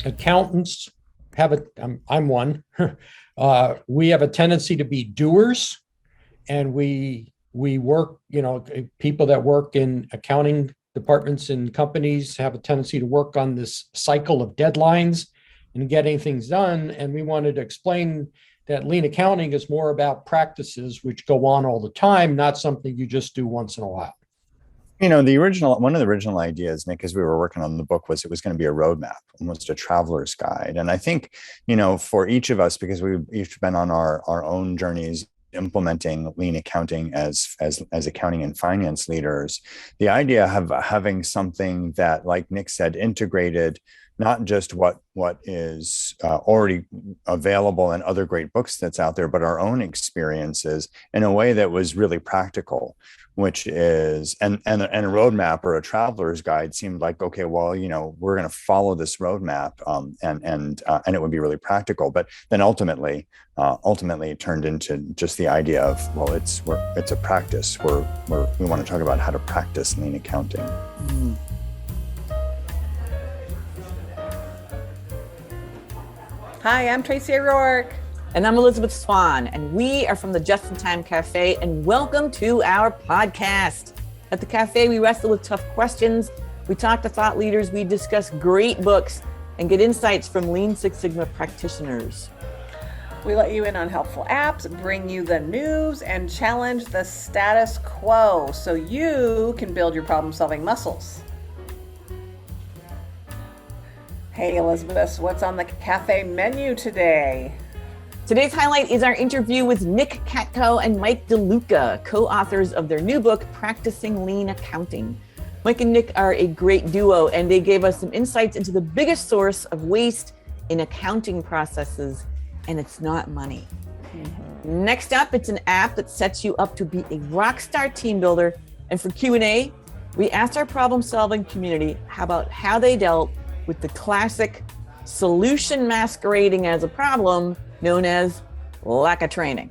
accountants I'm one. We have a tendency to be doers, and we work. People that work in accounting departments and companies have a tendency to work on this cycle of deadlines and getting things done. And we wanted to explain that lean accounting is more about practices which go on all the time, not something you just do once in a while. One of the original ideas, Nick, as we were working on the book, was it was going to be a roadmap, almost a traveler's guide. And I think, for each of us, because we've each been on our own journeys implementing lean accounting as accounting and finance leaders, the idea of having something that, like Nick said, integrated not just what is already available in other great books that's out there, but our own experiences in a way that was really practical, which is, and a roadmap or a traveler's guide seemed like, okay, well, we're going to follow this roadmap, and it would be really practical. But then ultimately it turned into just the idea of, well, it's a practice. We want to talk about how to practice lean accounting. Mm. Hi, I'm Tracy O'Rourke. And I'm Elizabeth Swan, and we are from the Just in Time Cafe, and welcome to our podcast. At the cafe, we wrestle with tough questions, we talk to thought leaders, we discuss great books, and get insights from Lean Six Sigma practitioners. We let you in on helpful apps, bring you the news, and challenge the status quo so you can build your problem-solving muscles. Hey, Elizabeth, what's on the cafe menu today? Today's highlight is our interview with Nick Katko and Mike DeLuca, co-authors of their new book, Practicing Lean Accounting. Mike and Nick are a great duo, and they gave us some insights into the biggest source of waste in accounting processes, and it's not money. Mm-hmm. Next up, it's an app that sets you up to be a rockstar team builder. And for Q&A, we asked our problem-solving community about how they dealt with the classic solution masquerading as a problem known as lack of training.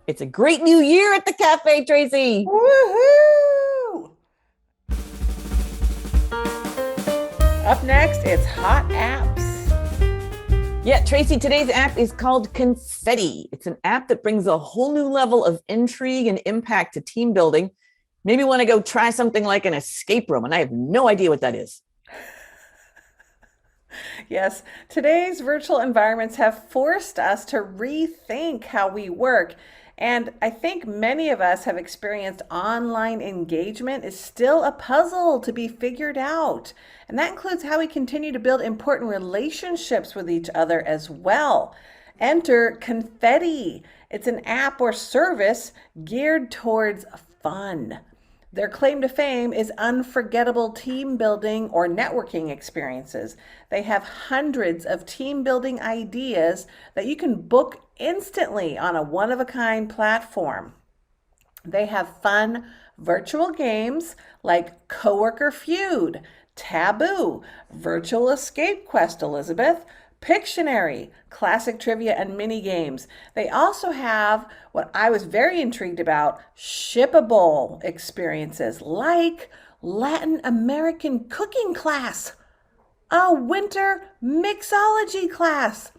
It's a great new year at the cafe, Tracy. Woohoo! Up next, it's hot apps. Yeah, Tracy, today's app is called Confetti. It's an app that brings a whole new level of intrigue and impact to team building. Maybe want to go try something like an escape room, and I have no idea what that is. Yes, today's virtual environments have forced us to rethink how we work. And I think many of us have experienced online engagement is still a puzzle to be figured out. And that includes how we continue to build important relationships with each other as well. Enter Confetti. It's an app or service geared towards fun. Their claim to fame is unforgettable team building or networking experiences. They have hundreds of team building ideas that you can book instantly on a one-of-a-kind platform. They have fun virtual games like Coworker Feud, Taboo, Virtual Escape Quest, Elizabeth, Pictionary, classic trivia, and mini games. They also have what I was very intrigued about, shippable experiences like Latin American cooking class, a winter mixology class,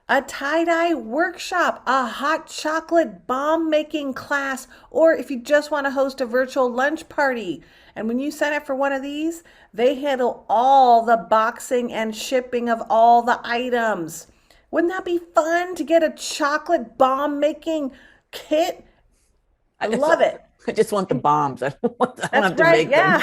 a tie-dye workshop, a hot chocolate bomb making class, or if you just want to host a virtual lunch party. And when you sign up for one of these, they handle all the boxing and shipping of all the items. Wouldn't that be fun to get a chocolate bomb making kit? I love it. I just want the bombs. I don't have to right, make them.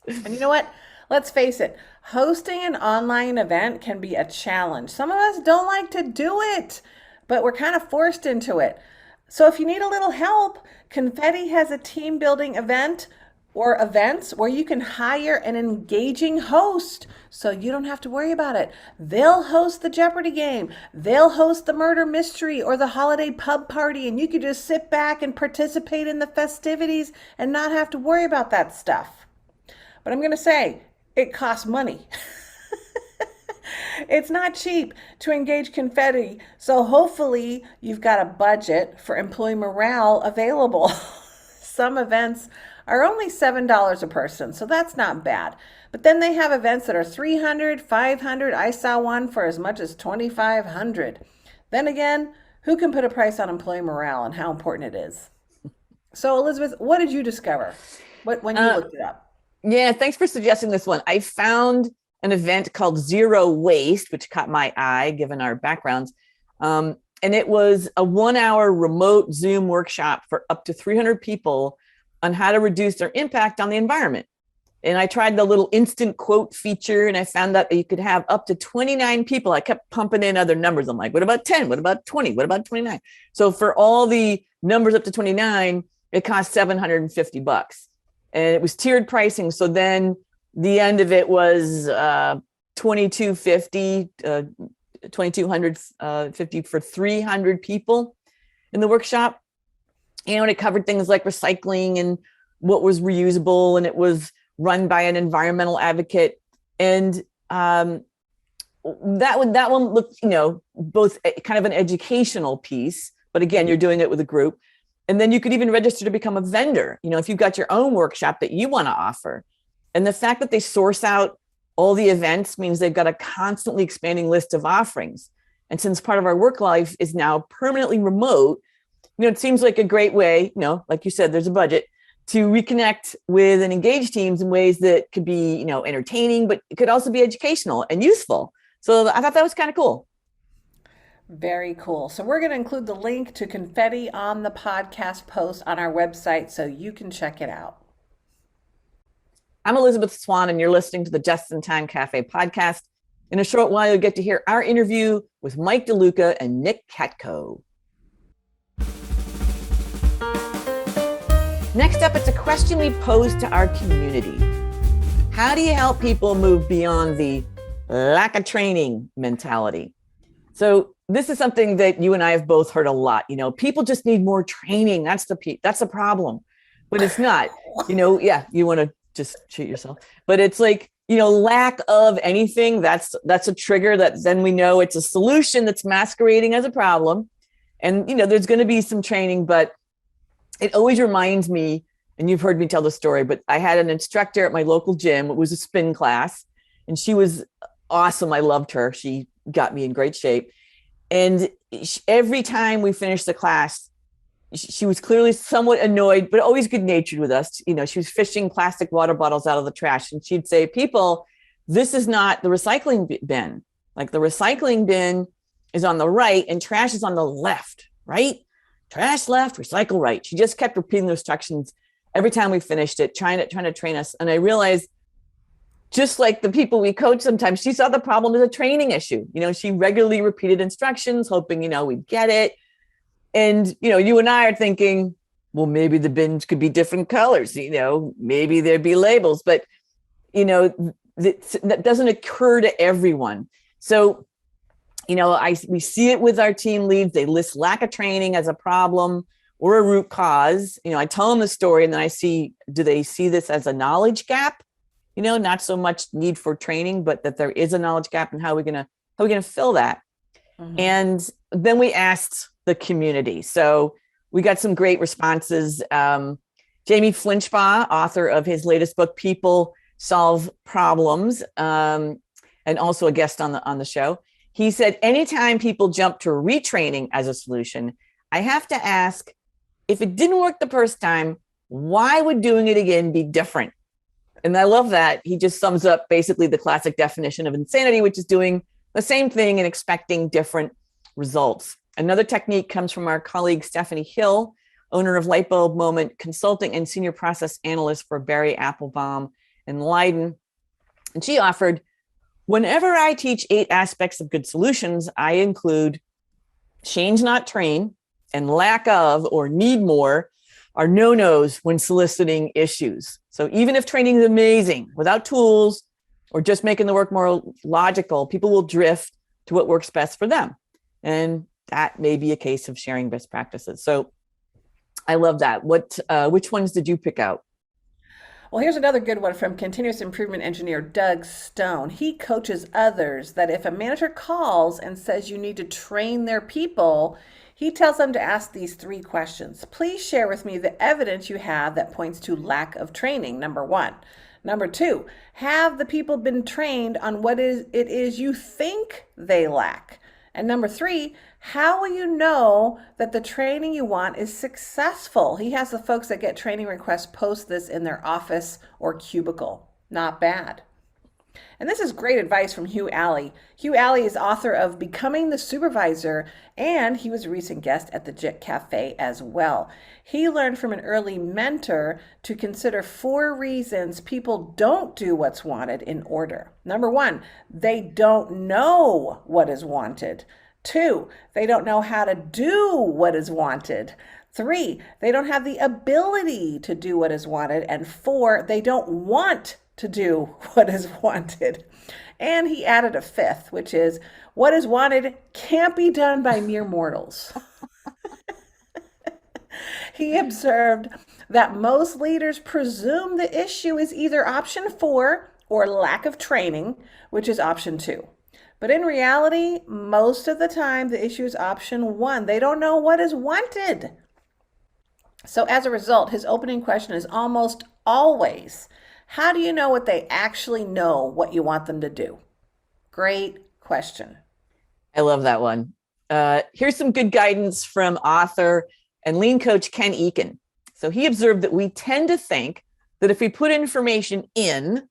And you know what? Let's face it, hosting an online event can be a challenge. Some of us don't like to do it, but we're kind of forced into it. So if you need a little help, Confetti has a team building event or events where you can hire an engaging host so you don't have to worry about it. They'll host the Jeopardy game. They'll host the murder mystery or the holiday pub party, and you can just sit back and participate in the festivities and not have to worry about that stuff. But I'm going to say, it costs money. It's not cheap to engage Confetti, so hopefully you've got a budget for employee morale available. Some events are only $7 a person, so that's not bad. But then they have events that are 300, 500. I saw one for as much as 2,500. Then again, who can put a price on employee morale and how important it is? So Elisabeth, what did you discover when you looked it up? Yeah, thanks for suggesting this one. I found an event called Zero Waste, which caught my eye given our backgrounds. And it was a 1-hour remote Zoom workshop for up to 300 people on how to reduce their impact on the environment. And I tried the little instant quote feature, and I found out that you could have up to 29 people. I kept pumping in other numbers. I'm like, what about 10? What about 20? What about 29? So for all the numbers up to 29, it cost $750. And it was tiered pricing. So then the end of it was $2,250 for 300 people in the workshop. And it covered things like recycling and what was reusable, and it was run by an environmental advocate. And that one looked, both kind of an educational piece, but again, you're doing it with a group. And then you could even register to become a vendor, if you've got your own workshop that you want to offer. And the fact that they source out all the events means they've got a constantly expanding list of offerings. And since part of our work life is now permanently remote, it seems like a great way, like you said, there's a budget to reconnect with and engage teams in ways that could be, entertaining, but it could also be educational and useful. So I thought that was kind of cool. Very cool. So we're going to include the link to confetti on the podcast post on our website so you can check it out. I'm Elisabeth Swan, and you're listening to the Just in Time Cafe podcast. In a short while, you'll get to hear our interview with Mike DeLuca and Nick Katko. Next up, it's a question we posed to our community. How do you help people move beyond the lack of training mentality? So this is something that you and I have both heard a lot. People just need more training. That's the problem. But it's not, you want to just shoot yourself. But it's like, lack of anything, that's a trigger that then we know it's a solution that's masquerading as a problem. And, there's going to be some training, but it always reminds me, and you've heard me tell the story, but I had an instructor at my local gym. It was a spin class, and she was awesome. I loved her. She got me in great shape. And every time we finished the class, she was clearly somewhat annoyed, but always good-natured with us. She was fishing plastic water bottles out of the trash. And she'd say, people, this is not the recycling bin. Like, the recycling bin is on the right and trash is on the left, right? Trash left, recycle right. She just kept repeating the instructions every time we finished it, trying to train us. And I realized, just like the people we coach sometimes, she saw the problem as a training issue. She regularly repeated instructions, hoping, we'd get it. And, you and I are thinking, well, maybe the bins could be different colors, maybe there'd be labels, but, that doesn't occur to everyone. So, we see it with our team leads. They list lack of training as a problem or a root cause. I tell them the story, and then do they see this as a knowledge gap? Not so much need for training, but that there is a knowledge gap, and how are we gonna fill that? Mm-hmm. And then we asked the community. So we got some great responses. Jamie Flinchbaugh, author of his latest book, People Solve Problems, and also a guest on the show. He said, anytime people jump to retraining as a solution, I have to ask, if it didn't work the first time, why would doing it again be different? And I love that. He just sums up basically the classic definition of insanity, which is doing the same thing and expecting different results. Another technique comes from our colleague, Stephanie Hill, owner of Lightbulb Moment Consulting and senior process analyst for Barry Applebaum and Leiden. And she offered, whenever I teach 8 aspects of good solutions, I include change, not train, and lack of or need more are no-nos when soliciting issues. So even if training is amazing, without tools or just making the work more logical, people will drift to what works best for them. And that may be a case of sharing best practices. So I love that. Which ones did you pick out? Well, here's another good one from continuous improvement engineer Doug Stone. He coaches others that if a manager calls and says you need to train their people, He tells them to ask these 3 questions. Please share with me the evidence you have that points to lack of training, number 1. Number 2, have the people been trained on what it is you think they lack? And number 3, how will you know that the training you want is successful? He has the folks that get training requests post this in their office or cubicle. Not bad. And this is great advice from Hugh Alley. Hugh Alley is author of Becoming the Supervisor, and he was a recent guest at the JIT Cafe as well. He learned from an early mentor to consider 4 reasons people don't do what's wanted in order. Number 1, they don't know what is wanted. 2, they don't know how to do what is wanted. 3, they don't have the ability to do what is wanted. And 4, they don't want to do what is wanted. And he added a 5th, which is what is wanted can't be done by mere mortals. He observed that most leaders presume the issue is either option 4 or lack of training, which is option 2. But in reality, most of the time, the issue is option 1. They don't know what is wanted. So as a result, his opening question is almost always, how do you know what they actually know what you want them to do? Great question. I love that one. Here's some good guidance from author and lean coach Ken Eakin. So he observed that we tend to think that if we put information in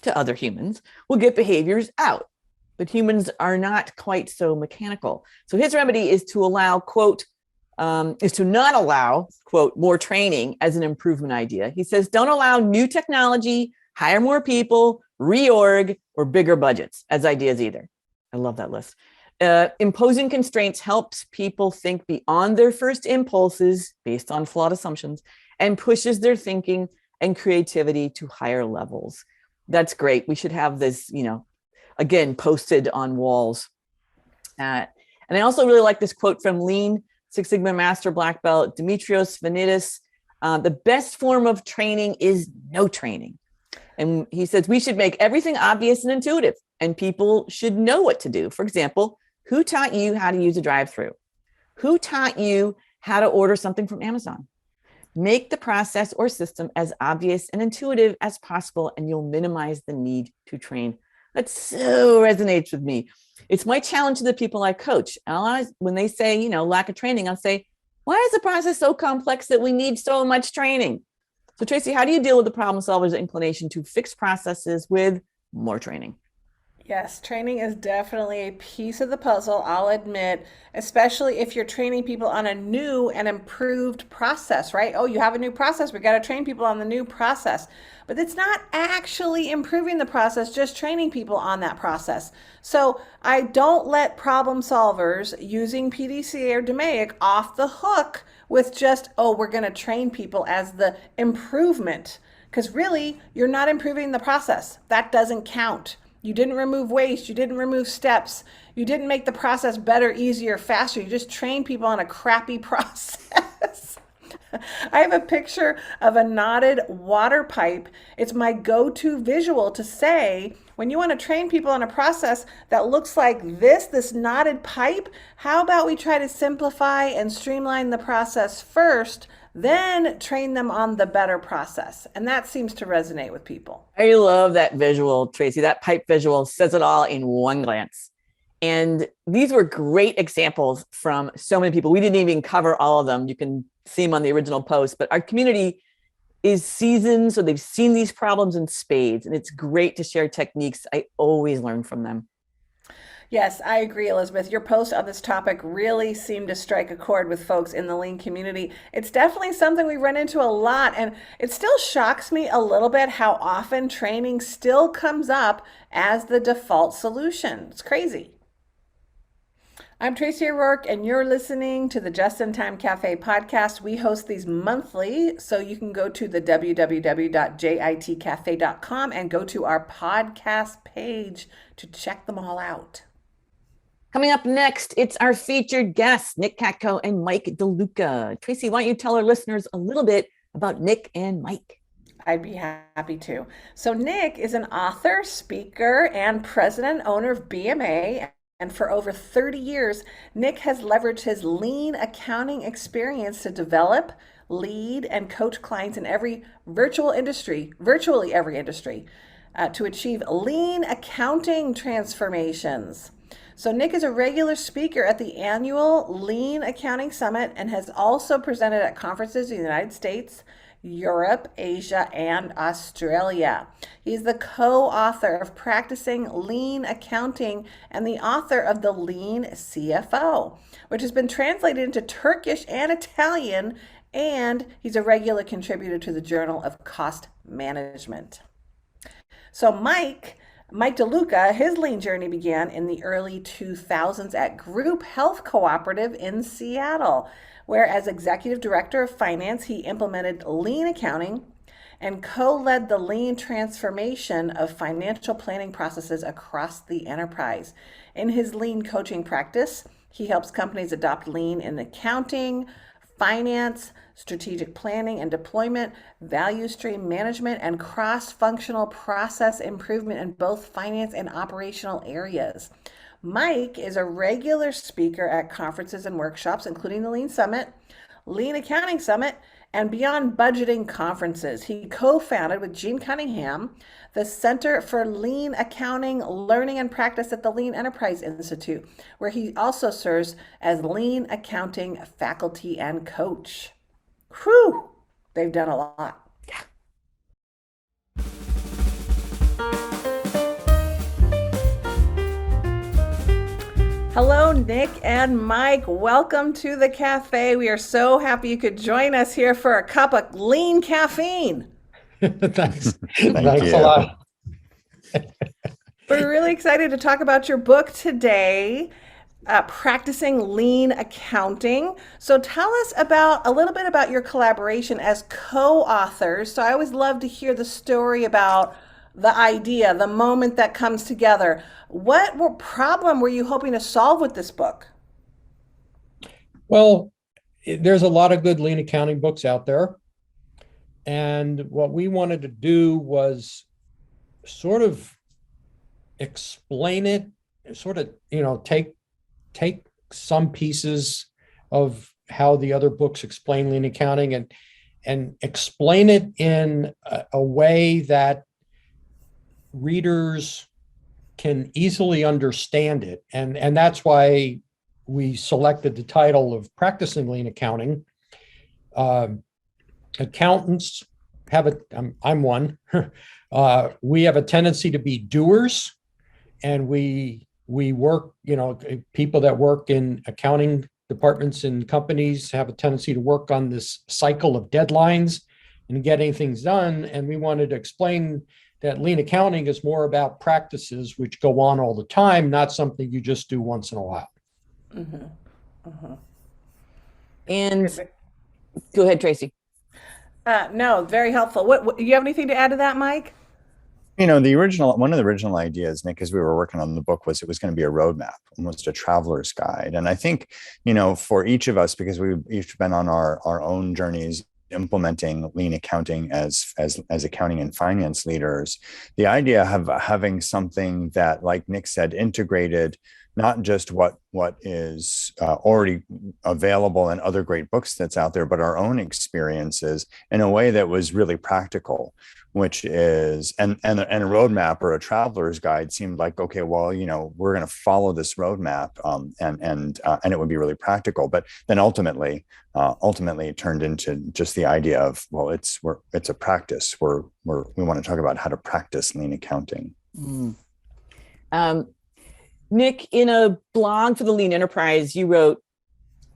to other humans, we'll get behaviors out. But humans are not quite so mechanical. So his remedy is to allow, quote, is to not allow, quote, more training as an improvement idea. He says, don't allow new technology, hire more people, reorg, or bigger budgets as ideas either. I love that list. Imposing constraints helps people think beyond their first impulses based on flawed assumptions and pushes their thinking and creativity to higher levels. That's great. We should have this, again, posted on walls. And I also really like this quote from Lean Six Sigma Master Black Belt, Dimitrios Vanidis. The best form of training is no training. And he says, we should make everything obvious and intuitive, and people should know what to do. For example, who taught you how to use a drive-through? Who taught you how to order something from Amazon? Make the process or system as obvious and intuitive as possible, and you'll minimize the need to train. That so resonates with me. It's my challenge to the people I coach. When they say, lack of training, I'll say, why is the process so complex that we need so much training? So Tracy, how do you deal with the problem solver's inclination to fix processes with more training? Yes, training is definitely a piece of the puzzle, I'll admit, especially if you're training people on a new and improved process, right? Oh, you have a new process. We got to train people on the new process. But it's not actually improving the process, just training people on that process. So I don't let problem solvers using PDCA or DMAIC off the hook with just, we're going to train people as the improvement. Because really, you're not improving the process. That doesn't count. You didn't remove waste. You didn't remove steps. You didn't make the process better, easier, faster. You just train people on a crappy process. I have a picture of a knotted water pipe. It's my go-to visual to say, when you want to train people on a process that looks like this knotted pipe, how about we try to simplify and streamline the process first, then train them on the better process. And that seems to resonate with people. I love that visual, Tracy. That pipe visual says it all in one glance. And these were great examples from so many people. We didn't even cover all of them. You can see them on the original post, but our community is seasoned, so they've seen these problems in spades, and it's great to share techniques. I always learn from them. Yes, I agree, Elizabeth. Your post on this topic really seemed to strike a chord with folks in the lean community. It's definitely something we run into a lot, and it still shocks me a little bit how often training still comes up as the default solution. It's crazy. I'm Tracy O'Rourke, and you're listening to the Just in Time Cafe podcast. We host these monthly, so you can go to the www.jitcafe.com and go to our podcast page to check them all out. Coming up next, it's our featured guests, Nick Katko and Mike DeLuca. Tracy, why don't you tell our listeners a little bit about Nick and Mike? I'd be happy to. So Nick is an author, speaker, and president owner of BMA And for over 30 years, Nick has leveraged his lean accounting experience to develop, lead, and coach clients in virtually every industry, to achieve lean accounting transformations. So Nick is a regular speaker at the annual Lean Accounting Summit and has also presented at conferences in the United States, Europe, Asia, and Australia. He's the co-author of Practicing Lean Accounting and the author of The Lean CFO, which has been translated into Turkish and Italian, and he's a regular contributor to the Journal of Cost Management. So Mike DeLuca, his lean journey began in the early 2000s at Group Health Cooperative in Seattle, where as executive director of finance, he implemented lean accounting and co-led the lean transformation of financial planning processes across the enterprise. In his lean coaching practice, he helps companies adopt lean in accounting, finance, strategic planning and deployment, value stream management, and cross-functional process improvement in both finance and operational areas. Mike is a regular speaker at conferences and workshops, including the Lean Summit, Lean Accounting Summit, and Beyond Budgeting conferences. He co-founded with Gene Cunningham the Center for Lean Accounting Learning and Practice at the Lean Enterprise Institute, where he also serves as Lean Accounting faculty and coach. Whew, they've done a lot. Hello, Nick and Mike. Welcome to the cafe. We are so happy you could join us here for a cup of lean caffeine. Thanks. Thank Thanks you. a lot. We're really excited to talk about your book today, Practicing Lean Accounting. So tell us a little bit about your collaboration as co-authors. So I always love to hear the story about the idea, the moment that comes together. What problem were you hoping to solve with this book? Well, there's a lot of good lean accounting books out there. And what we wanted to do was sort of explain it, sort of, take some pieces of how the other books explain lean accounting and explain it in a way that readers can easily understand it. And that's why we selected the title of Practicing Lean Accounting. Accountants I'm one. We have a tendency to be doers, and we work, people that work in accounting departments in companies have a tendency to work on this cycle of deadlines and getting things done. And we wanted to explain that lean accounting is more about practices which go on all the time, not something you just do once in a while. Mm-hmm. Mm-hmm. And go ahead, Tracy. No, very helpful. What you have anything to add to that, Mike? One of the original ideas, Nick, as we were working on the book, was it was going to be a roadmap, almost a traveler's guide. And I think, for each of us, because we've each been on our own journeys implementing lean accounting as accounting and finance leaders, the idea of having something that, like Nick said, integrated not just what is already available in other great books that's out there, but our own experiences in a way that was really practical, which is, and a roadmap or a traveler's guide seemed like, okay, well, we're going to follow this roadmap, and it would be really practical. But then ultimately it turned into just the idea of, well, it's a practice. We want to talk about how to practice lean accounting. Nick, in a blog for the Lean Enterprise, you wrote,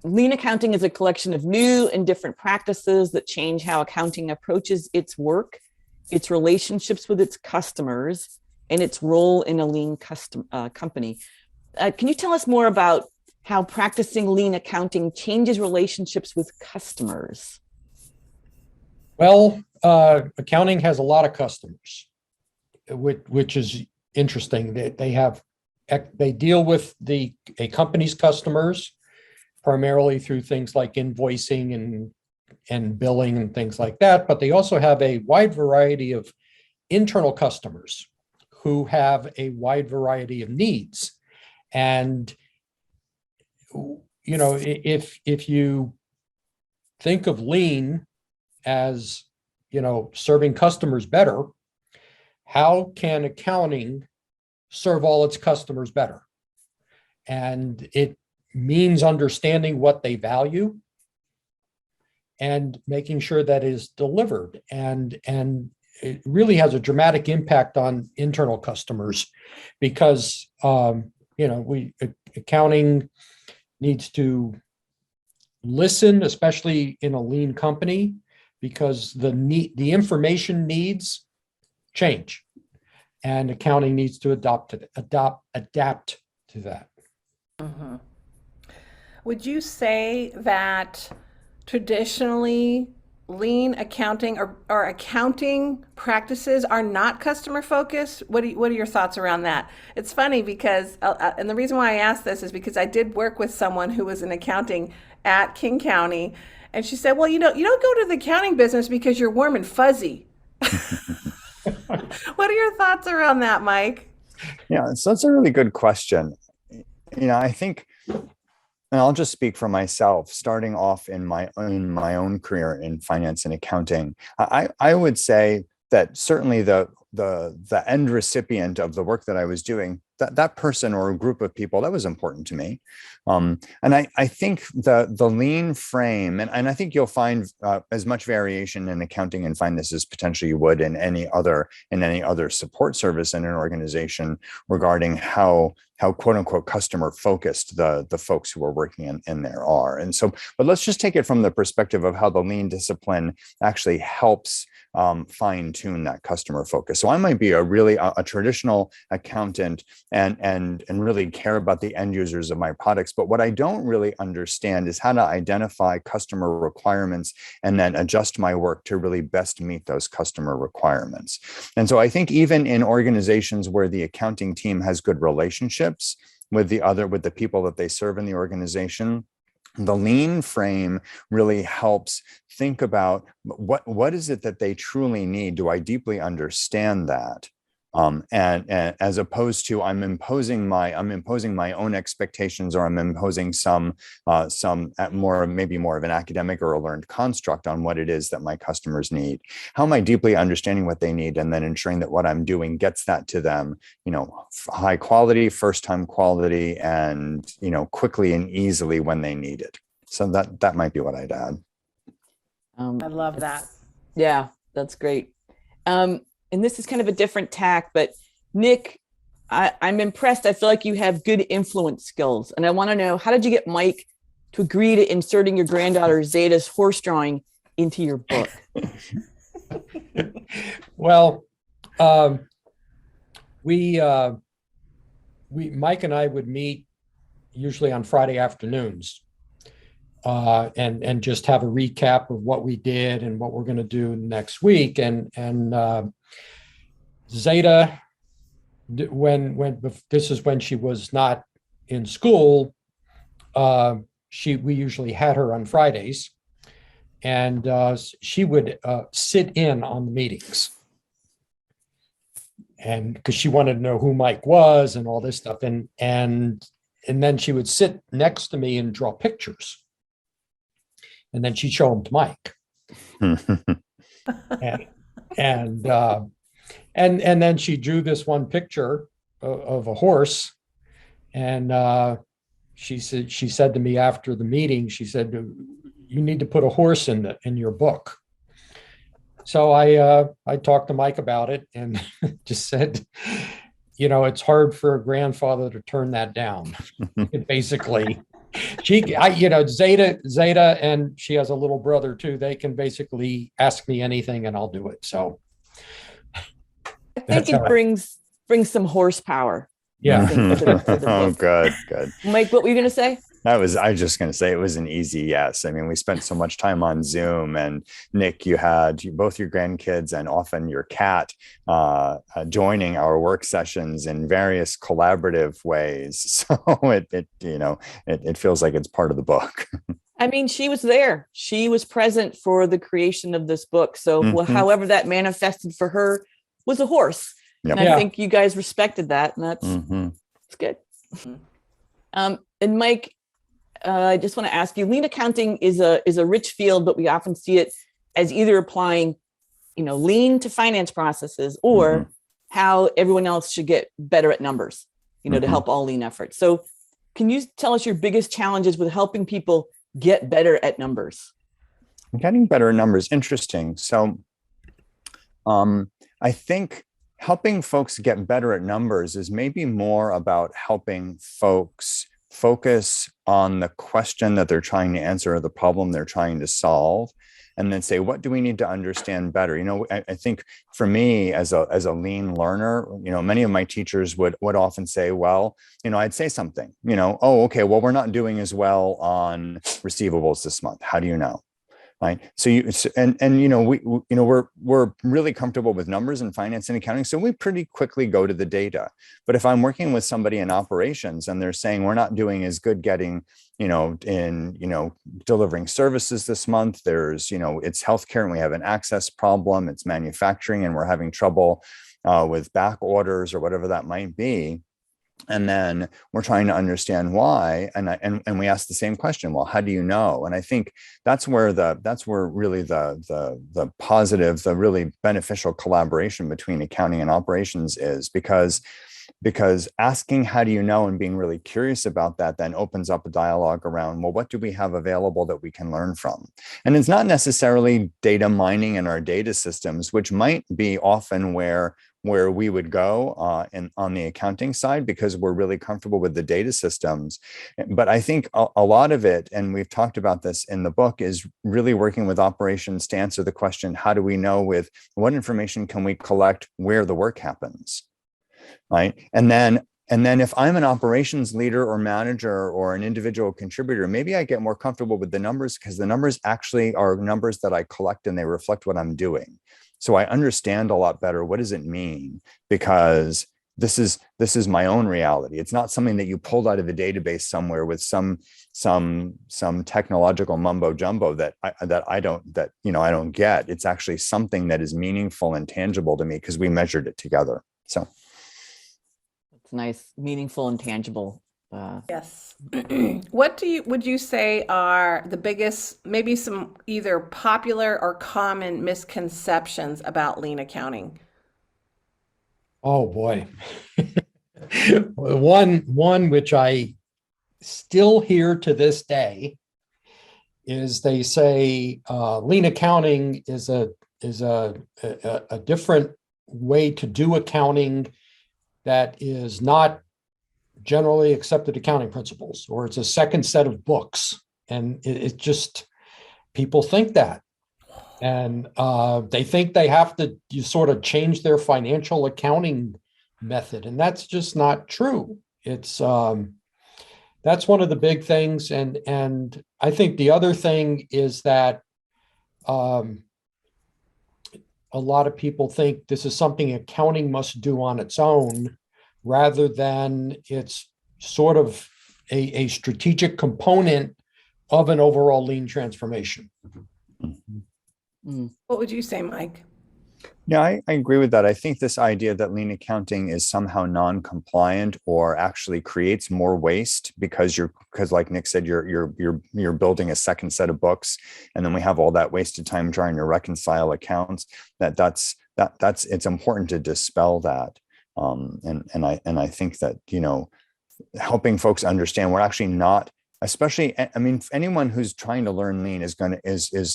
Lean accounting is a collection of new and different practices that change how accounting approaches its work, its relationships with its customers, and its role in a lean company. Can you tell us more about how practicing lean accounting changes relationships with customers? Well, accounting has a lot of customers, which is interesting. They deal with a company's customers primarily through things like invoicing and billing and things like that, but they also have a wide variety of internal customers who have a wide variety of needs. And, if you think of lean as, serving customers better, how can accounting serve all its customers better? And it means understanding what they value and making sure that is delivered. And it really has a dramatic impact on internal customers because, accounting needs to listen, especially in a lean company, because the information needs change, and accounting needs to adapt to that. Mhm. Would you say that traditionally lean accounting or accounting practices are not customer focused? What are your thoughts around that? It's funny because, and the reason why I asked this is because I did work with someone who was in accounting at King County, and she said, well, you don't go to the accounting business because you're warm and fuzzy. What are your thoughts around that, Mike? Yeah, so that's a really good question. I think, and I'll just speak for myself, starting off in my own career in finance and accounting, I would say that certainly the end recipient of the work that I was doing, that person or a group of people, that was important to me. And I think the lean frame, and I think you'll find as much variation in accounting and finance as potentially you would in any other support service in an organization regarding how quote unquote customer focused the folks who are working in there are. And so, but let's just take it from the perspective of how the lean discipline actually helps fine tune that customer focus. So I might be a traditional accountant and really care about the end users of my products. But what I don't really understand is how to identify customer requirements and then adjust my work to really best meet those customer requirements. And so I think even in organizations where the accounting team has good relationships with the people that they serve in the organization, the lean frame really helps think about what is it that they truly need? Do I deeply understand that? And as opposed to I'm imposing my own expectations, or I'm imposing some maybe more of an academic or a learned construct on what it is that my customers need. How am I deeply understanding what they need and then ensuring that what I'm doing gets that to them, high quality, first time quality, and quickly and easily when they need it. So that might be what I'd add. I love that. Yeah, that's great. And this is kind of a different tack, but Nick, I'm impressed. I feel like you have good influence skills. And I want to know, how did you get Mike to agree to inserting your granddaughter Zeta's horse drawing into your book? Well, Mike and I would meet usually on Friday afternoons and just have a recap of what we did and what we're going to do next week. And Zeta, when this is when she was not in school, we usually had her on Fridays, and she would sit in on the meetings, and because she wanted to know who Mike was and all this stuff, and then she would sit next to me and draw pictures, and then she'd show them to Mike. And then she drew this one picture of a horse, and she said to me after the meeting, she said, "You need to put a horse in your book." So I talked to Mike about it and just said, it's hard for a grandfather to turn that down. Basically, Zeta, and she has a little brother too. They can basically ask me anything and I'll do it. So I think it brings some horsepower. Yeah. Oh, good. Mike, what were you going to say? I was just going to say it was an easy yes. I mean, we spent so much time on Zoom, and Nick, you had both your grandkids and often your cat joining our work sessions in various collaborative ways. So it feels like it's part of the book. I mean, she was there. She was present for the creation of this book. So however that manifested for her was a horse. Yep. And I think you guys respected that, and that's good. And Mike, I just want to ask you, lean accounting is a rich field, but we often see it as either applying, lean to finance processes or how everyone else should get better at numbers, to help all lean efforts. So can you tell us your biggest challenges with helping people get better at numbers? Getting better at numbers, interesting. So I think helping folks get better at numbers is maybe more about helping folks focus on the question that they're trying to answer or the problem they're trying to solve, and then say, what do we need to understand better? I think for me as a lean learner, many of my teachers would often say, well, I'd say something, oh, okay, well, we're not doing as well on receivables this month. How do you know? Right. So we're really comfortable with numbers in finance and accounting. So we pretty quickly go to the data. But if I'm working with somebody in operations and they're saying we're not doing as good getting, delivering services this month, there's, it's healthcare and we have an access problem, it's manufacturing and we're having trouble with back orders or whatever that might be. And then we're trying to understand why, and we ask the same question. Well, how do you know? And I think that's where really the positive, the really beneficial collaboration between accounting and operations is, because asking how do you know and being really curious about that then opens up a dialogue around, well, what do we have available that we can learn from? And it's not necessarily data mining in our data systems, which might be often where we would go on the accounting side, because we're really comfortable with the data systems. But I think a lot of it, and we've talked about this in the book, is really working with operations to answer the question, how do we know with what information can we collect where the work happens, right? And then if I'm an operations leader or manager or an individual contributor, maybe I get more comfortable with the numbers because the numbers actually are numbers that I collect and they reflect what I'm doing. So I understand a lot better, what does it mean? Because this is my own reality. It's not something that you pulled out of a database somewhere with some technological mumbo jumbo that I don't get. It's actually something that is meaningful and tangible to me because we measured it together. So it's nice, meaningful and tangible. Yes. What would you say are the biggest, maybe some either popular or common misconceptions about lean accounting? Oh boy. One which I still hear to this day is they say lean accounting is a different way to do accounting that is not generally accepted accounting principles, or it's a second set of books. And it just, people think that. And they think they have to sort of change their financial accounting method. And that's just not true. It's that's one of the big things. And I think the other thing is that a lot of people think this is something accounting must do on its own, rather than it's sort of a strategic component of an overall lean transformation. What would you say, Mike? Yeah, I agree with that. I think this idea that lean accounting is somehow non-compliant or actually creates more waste because like Nick said, you're building a second set of books, and then we have all that wasted time trying to reconcile accounts. That's it's important to dispel that. And I think that, helping folks understand we're actually not, especially, I mean, anyone who's trying to learn lean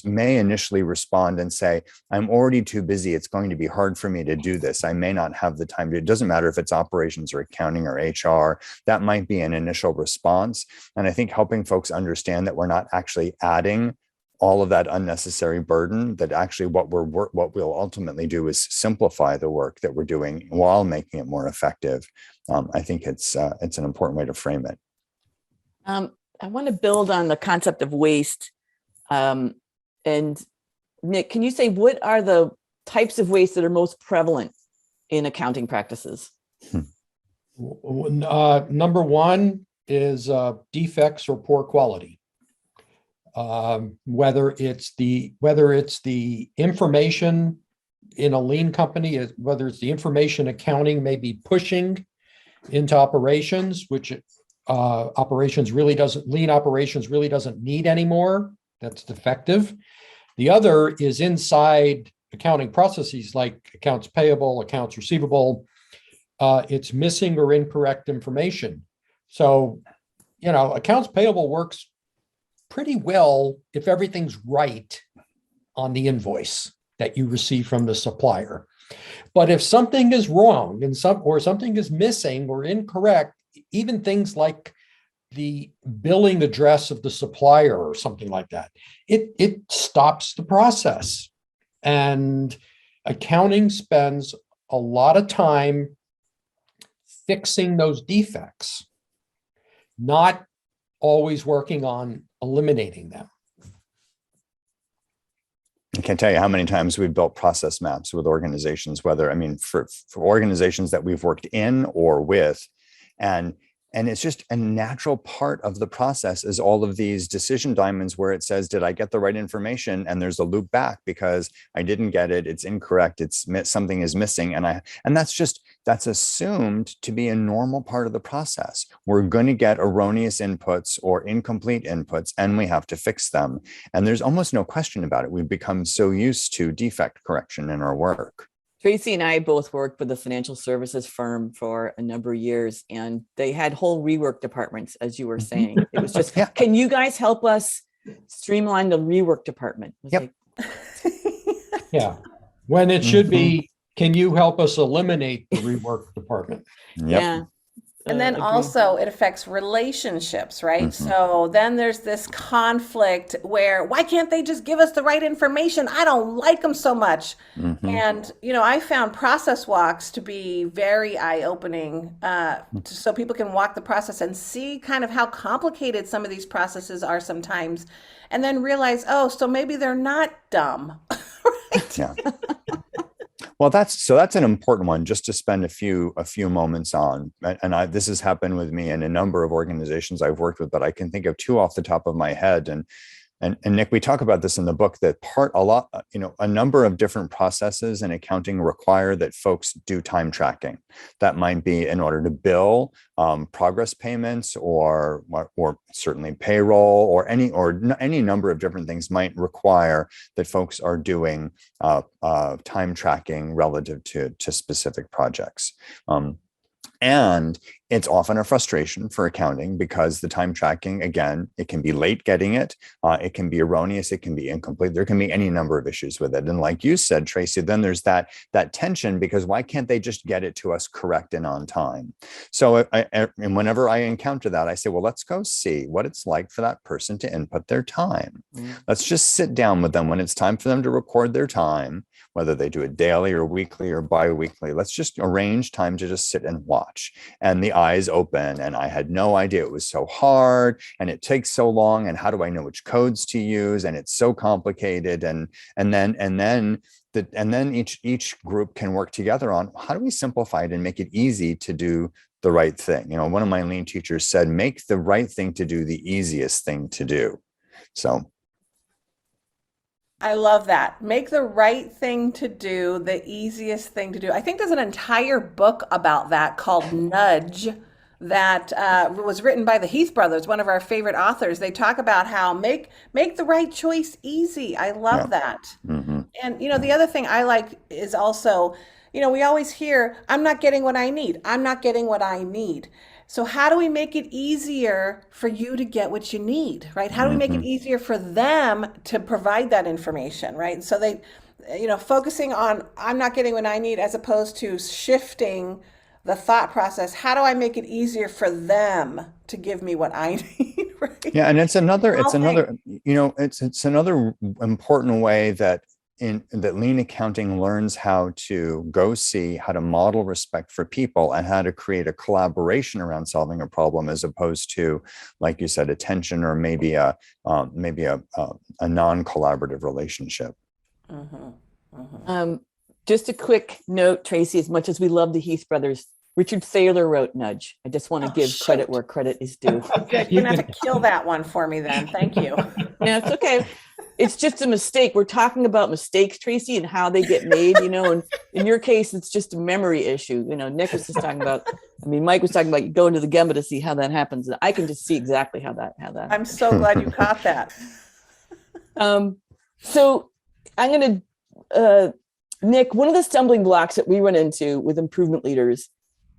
may initially respond and say, I'm already too busy. It's going to be hard for me to do this. I may not have the time to. It doesn't matter if it's operations or accounting or HR. That might be an initial response. And I think helping folks understand that we're not actually adding all of that unnecessary burden, that actually what we'll ultimately do is simplify the work that we're doing while making it more effective. I think it's an important way to frame it. I want to build on the concept of waste. And Nick, can you say what are the types of waste that are most prevalent in accounting practices? Number one is defects or poor quality. Whether it's the information in a lean company, whether it's the information accounting may be pushing into operations, which lean operations really doesn't need anymore. That's defective. The other is inside accounting processes like accounts payable, accounts receivable. It's missing or incorrect information. So, accounts payable works pretty well if everything's right on the invoice that you receive from the supplier. But if something is wrong or something is missing or incorrect, even things like the billing address of the supplier or something like that, it stops the process. And accounting spends a lot of time fixing those defects, not always working on eliminating them. I can't tell you how many times we've built process maps with organizations, for organizations that we've worked in or with, and it's just a natural part of the process is all of these decision diamonds where it says, did I get the right information? And there's a loop back because I didn't get it. It's incorrect. Something is missing. And that's assumed to be a normal part of the process. We're going to get erroneous inputs or incomplete inputs, and we have to fix them. And there's almost no question about it. We've become so used to defect correction in our work. Tracy and I both worked with a financial services firm for a number of years, and they had whole rework departments, as you were saying. It was just, can you guys help us streamline the rework department? Yep. Yeah. When it should be, can you help us eliminate the rework department? Yep. Yeah. And then also it affects relationships, right? So then there's this conflict where, why can't they just give us the right information? I don't like them so much. And, I found process walks to be very eye-opening, so people can walk the process and see kind of how complicated some of these processes are sometimes, and then realize, so maybe they're not dumb. Right? Yeah. Well, that's an important one just to spend a few moments on. And this has happened with me in a number of organizations I've worked with, but I can think of two off the top of my head. And Nick, we talk about this in the book that a number of different processes in accounting require that folks do time tracking. That might be in order to bill progress payments or certainly payroll or any number of different things might require that folks are doing time tracking relative to specific projects. And it's often a frustration for accounting because the time tracking, again, it can be late getting it. It can be erroneous. It can be incomplete. There can be any number of issues with it. And like you said, Tracy, then there's that tension because why can't they just get it to us correct and on time? So and whenever I encounter that, I say, well, let's go see what it's like for that person to input their time. Let's just sit down with them when it's time for them to record their time, whether they do it daily or weekly or bi-weekly. Let's just arrange time to just sit and watch. And the eyes open, and I had no idea it was so hard and it takes so long, and how do I know which codes to use, and it's so complicated, and then each group can work together on how do we simplify it and make it easy to do the right thing. One of my lean teachers said, make the right thing to do the easiest thing to do. So I love that. Make the right thing to do the easiest thing to do. I think there's an entire book about that called Nudge that was written by the Heath brothers, one of our favorite authors. They talk about how make the right choice easy. I love that. And, the other thing I like is also, we always hear, I'm not getting what I need. I'm not getting what I need. So how do we make it easier for you to get what you need, right? How do we make it easier for them to provide that information, right? So they, focusing on I'm not getting what I need as opposed to shifting the thought process. How do I make it easier for them to give me what I need, right? Yeah, and it's another important way that lean accounting learns how to go see how to model respect for people and how to create a collaboration around solving a problem, as opposed to, like you said, a tension or maybe a non-collaborative relationship. Just a quick note, Tracy, as much as we love the Heath brothers, Richard Thaler wrote Nudge. I just want to give credit where credit is due. You're going to have to kill that one for me then. Thank you. Yeah, it's okay. it's just a mistake. We're talking about mistakes, Tracy, and how they get made, and in your case, it's just a memory issue. Nick was just talking about, Mike was talking about going to the Gemba to see how that happens. And I can just see exactly how that I'm so glad you caught that. So I'm going to, Nick, one of the stumbling blocks that we run into with improvement leaders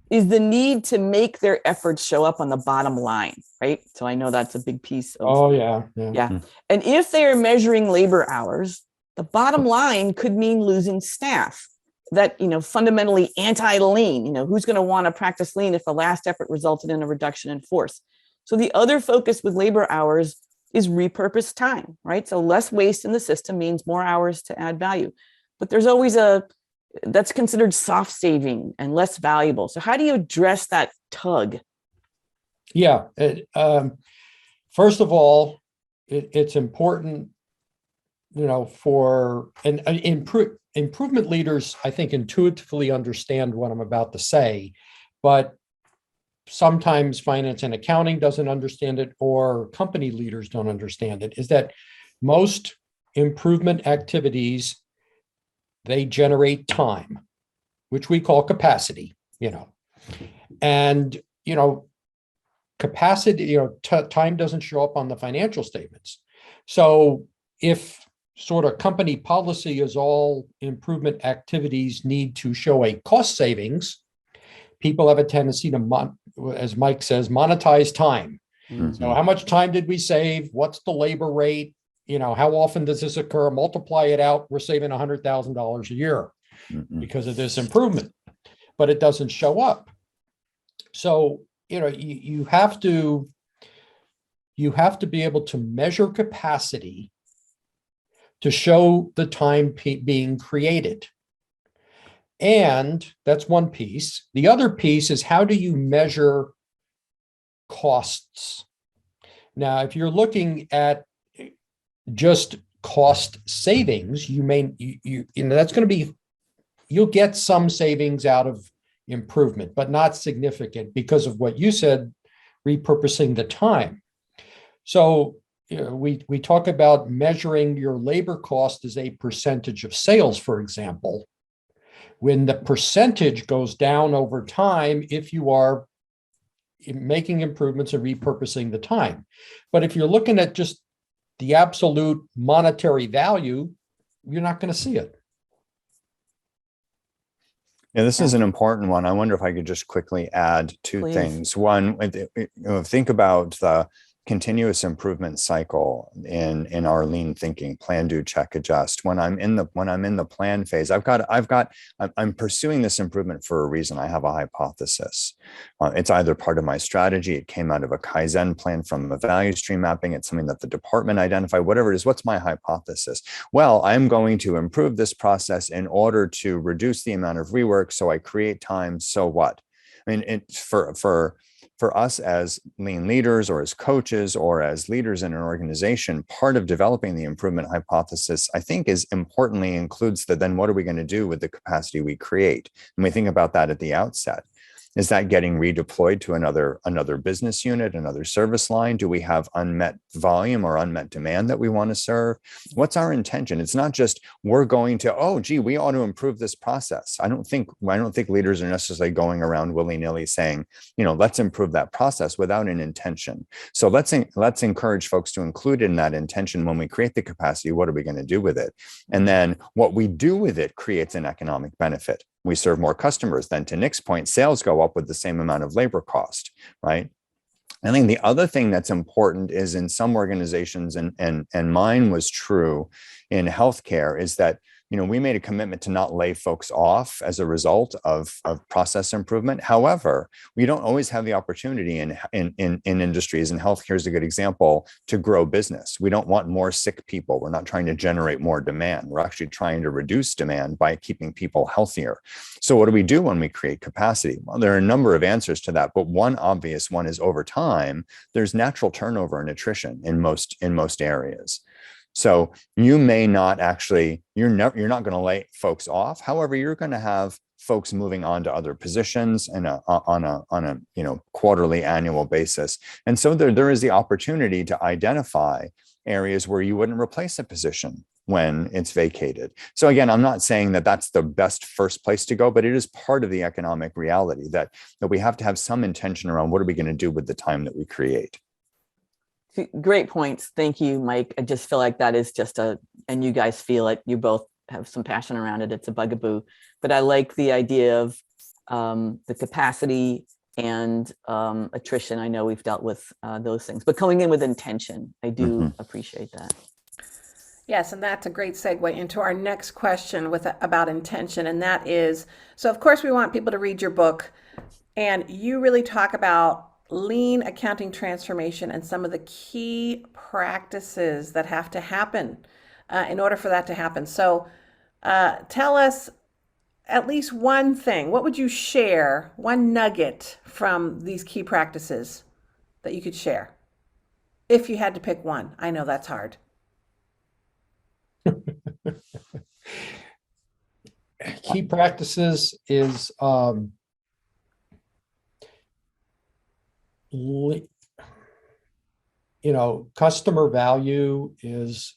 is the need to make their efforts show up on the bottom line, right? So I know that's a big piece of. Oh, yeah. And if they are measuring labor hours, the bottom line could mean losing staff. That, fundamentally anti-lean, who's going to want to practice lean if the last effort resulted in a reduction in force? So the other focus with labor hours is repurposed time, right? So less waste in the system means more hours to add value. But there's always that's considered soft saving and less valuable. So how do you address that tug? Yeah. First of all, it's important, for and improvement leaders, I think, intuitively understand what I'm about to say, but sometimes finance and accounting doesn't understand it, or company leaders don't understand it, is that most improvement activities, they generate time, which we call capacity, and, capacity, time doesn't show up on the financial statements. So if sort of company policy is all improvement activities need to show a cost savings, people have a tendency to, as Mike says, monetize time. Mm-hmm. So how much time did we save? What's the labor rate? How often does this occur? Multiply it out. We're saving $100,000 a year because of this improvement, but it doesn't show up. So, you have to be able to measure capacity to show the time being created. And that's one piece. The other piece is, how do you measure costs? Now, if you're looking at just cost savings, that's going to be, you'll get some savings out of improvement, but not significant because of what you said, repurposing the time. So we talk about measuring your labor cost as a percentage of sales, for example. When the percentage goes down over time, if you are making improvements and repurposing the time. But if you're looking at just the absolute monetary value, you're not going to see it. Yeah, this is an important one. I wonder if I could just quickly add two things. One, think about the continuous improvement cycle in our lean thinking: plan, do, check, adjust. When I'm in the plan phase, I'm pursuing this improvement for a reason. I have a hypothesis. It's either part of my strategy. It came out of a Kaizen plan from a value stream mapping. It's something that the department identified, whatever it is. What's my hypothesis? Well, I'm going to improve this process in order to reduce the amount of rework. So I create time. So what? I mean, for us as lean leaders, or as coaches, or as leaders in an organization, part of developing the improvement hypothesis, I think, is importantly includes then what are we going to do with the capacity we create? And we think about that at the outset. Is that getting redeployed to another business unit, another service line? Do we have unmet volume or unmet demand that we want to serve? What's our intention? It's not just we're going to, we ought to improve this process. I don't think leaders are necessarily going around willy-nilly saying, let's improve that process without an intention. So let's encourage folks to include in that intention when we create the capacity. What are we going to do with it? And then what we do with it creates an economic benefit. We serve more customers. Then, to Nick's point, sales go up with the same amount of labor cost, right? I think the other thing that's important is, in some organizations, and mine was true in healthcare, is that we made a commitment to not lay folks off as a result of process improvement. However, we don't always have the opportunity in industries, and healthcare is a good example, to grow business. We don't want more sick people. We're not trying to generate more demand. We're actually trying to reduce demand by keeping people healthier. So what do we do when we create capacity? Well, there are a number of answers to that, but one obvious one is, over time, there's natural turnover and attrition in most areas. So you may not actually, you're not going to lay folks off. However, you're going to have folks moving on to other positions and on a quarterly, annual basis. And so there is the opportunity to identify areas where you wouldn't replace a position when it's vacated. So again, I'm not saying that that's the best first place to go, but it is part of the economic reality that we have to have some intention around what are we going to do with the time that we create. Great points. Thank you, Mike. I just feel like that is just and you guys feel it. You both have some passion around it. It's a bugaboo, but I like the idea of the capacity and attrition. I know we've dealt with those things, but coming in with intention, I do appreciate that. Yes, and that's a great segue into our next question about intention, and that is, so of course we want people to read your book, and you really talk about lean accounting transformation and some of the key practices that have to happen in order for that to happen. So tell us at least one thing. What would you share, one nugget from these key practices that you could share? If you had to pick one. I know that's hard. Key practices is customer value is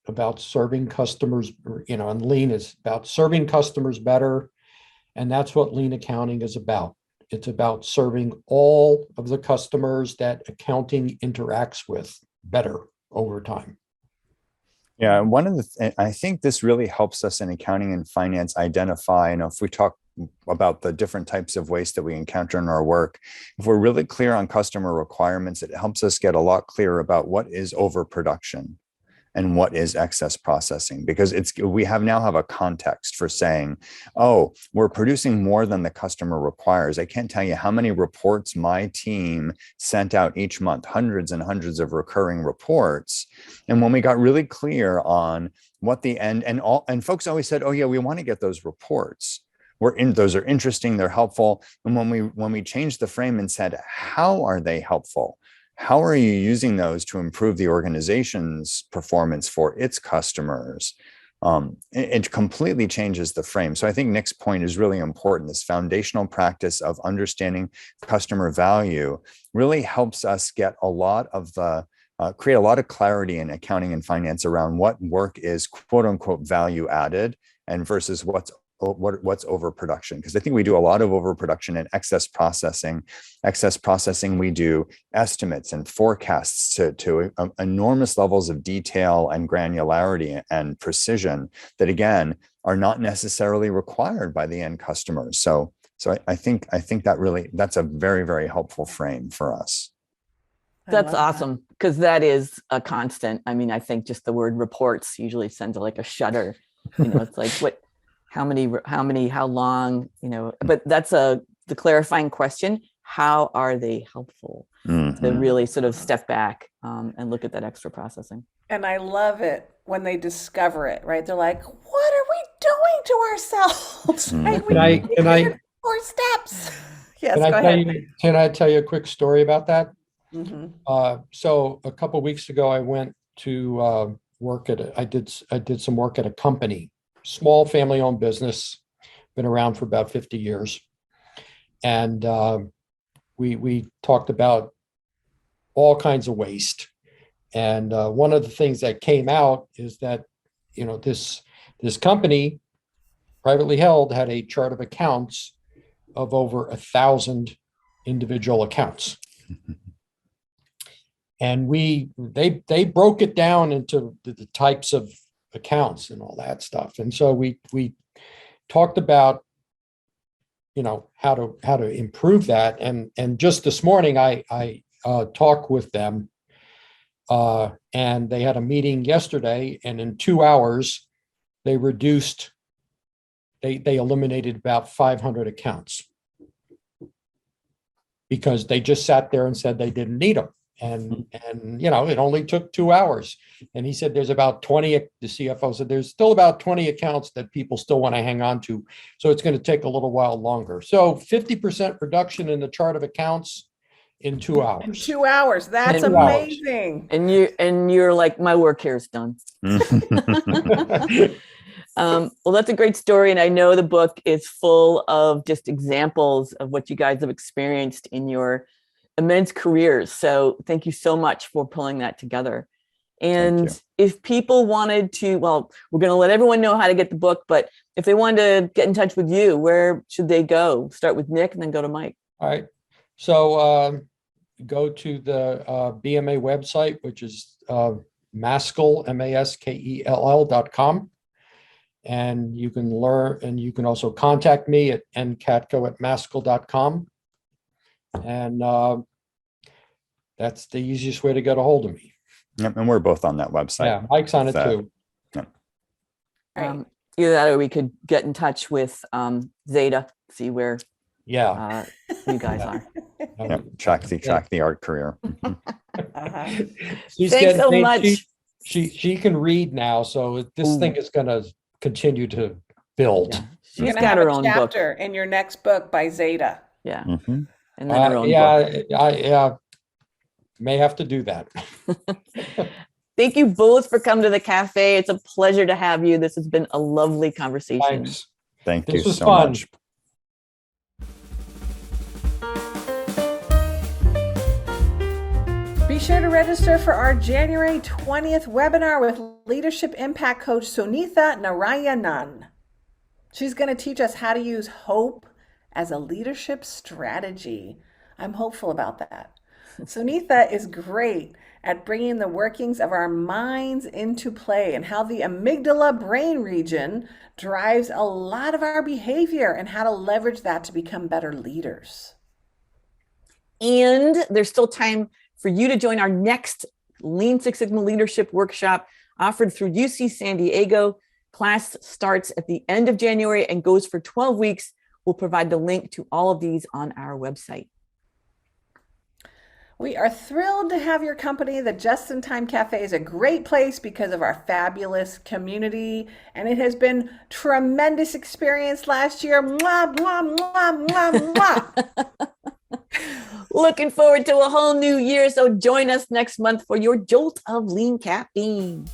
about serving customers, and lean is about serving customers better. And that's what lean accounting is about. It's about serving all of the customers that accounting interacts with better over time. Yeah, I think this really helps us in accounting and finance identify, if we talk about the different types of waste that we encounter in our work, if we're really clear on customer requirements, it helps us get a lot clearer about what is overproduction and what is excess processing, because we now have a context for saying, oh, we're producing more than the customer requires. I can't tell you how many reports my team sent out each month, hundreds and hundreds of recurring reports. And when we got really clear on what the end, and folks always said, oh yeah, we want to get those reports. Those are interesting, they're helpful. And when we changed the frame and said, how are they helpful? How are you using those to improve the organization's performance for its customers? It completely changes the frame. So I think Nick's point is really important. This foundational practice of understanding customer value really helps us get create a lot of clarity in accounting and finance around what work is quote unquote value added and versus what's overproduction. Because I think we do a lot of overproduction and excess processing. Excess processing, we do estimates and forecasts to enormous levels of detail and granularity and precision that, again, are not necessarily required by the end customers. So I think that's a very, very helpful frame for us. That's awesome, because that is a constant. I mean, I think just the word reports usually sends like a shudder. It's like, what? How long, but that's the clarifying question. How are they helpful? To really sort of step back and look at that extra processing. And I love it when they discover it, right? They're like, what are we doing to ourselves? Right? Can I 4 steps. Yes, go ahead. Can I tell you a quick story about that? Mm-hmm. So a couple of weeks ago, I went to work I did some work at a company. Small family-owned business, been around for about 50 years. And we talked about all kinds of waste. And one of the things that came out is that, this company, privately held, had a chart of accounts of over 1,000 individual accounts. And they broke it down into the types of accounts and all that stuff. And so we talked about, how to improve that. And just this morning, I talked with them and they had a meeting yesterday, and in 2 hours, they eliminated about 500 accounts because they just sat there and said they didn't need them. And it only took 2 hours. And he said there's about 20, the CFO said there's still about 20 accounts that people still want to hang on to. So it's going to take a little while longer. So 50% reduction in the chart of accounts in 2 hours. In 2 hours. That's amazing. And you're like, my work here is done. Well, that's a great story. And I know the book is full of just examples of what you guys have experienced in your immense careers. So thank you so much for pulling that together. And you. if people wanted to, well, we're going to let everyone know how to get the book, but if they wanted to get in touch with you, where should they go? Start with Nick and then go to Mike. All right. So go to the BMA website, which is maskell, maskell.com. And you can learn, and you can also contact me at nkatko@maskell.com. And that's the easiest way to get a hold of me. Yep, and we're both on that website. Yeah, Mike's on it With, too. Right. Either that or we could get in touch with Zeta, see where Yeah. you guys are. Yep, track the art career. Uh-huh. She's Thanks so getting- much. She can read now, so this thing is going to continue to build. Yeah. You're She's gonna got have her a own book. chapter in your next book by Zeta. Yeah. Mhm. And then her own book. Yeah, I may have to do that. Thank you both for coming to the cafe. It's a pleasure to have you. This has been a lovely conversation. Thanks. Thank This you was so fun. much. Be sure to register for our January 20th webinar with Leadership Impact Coach Sunitha Narayanan. She's going to teach us how to use hope as a leadership strategy. I'm hopeful about that. Sunitha is great at bringing the workings of our minds into play and how the amygdala brain region drives a lot of our behavior and how to leverage that to become better leaders. And there's still time for you to join our next Lean Six Sigma Leadership Workshop offered through UC San Diego. Class starts at the end of January and goes for 12 weeks. We'll provide the link to all of these on our website. We are thrilled to have your company. The Just in Time Cafe is a great place because of our fabulous community, and it has been tremendous experience last year. Mwah, mwah, mwah, mwah, mwah. Looking forward to a whole new year. So join us next month for your jolt of lean caffeine.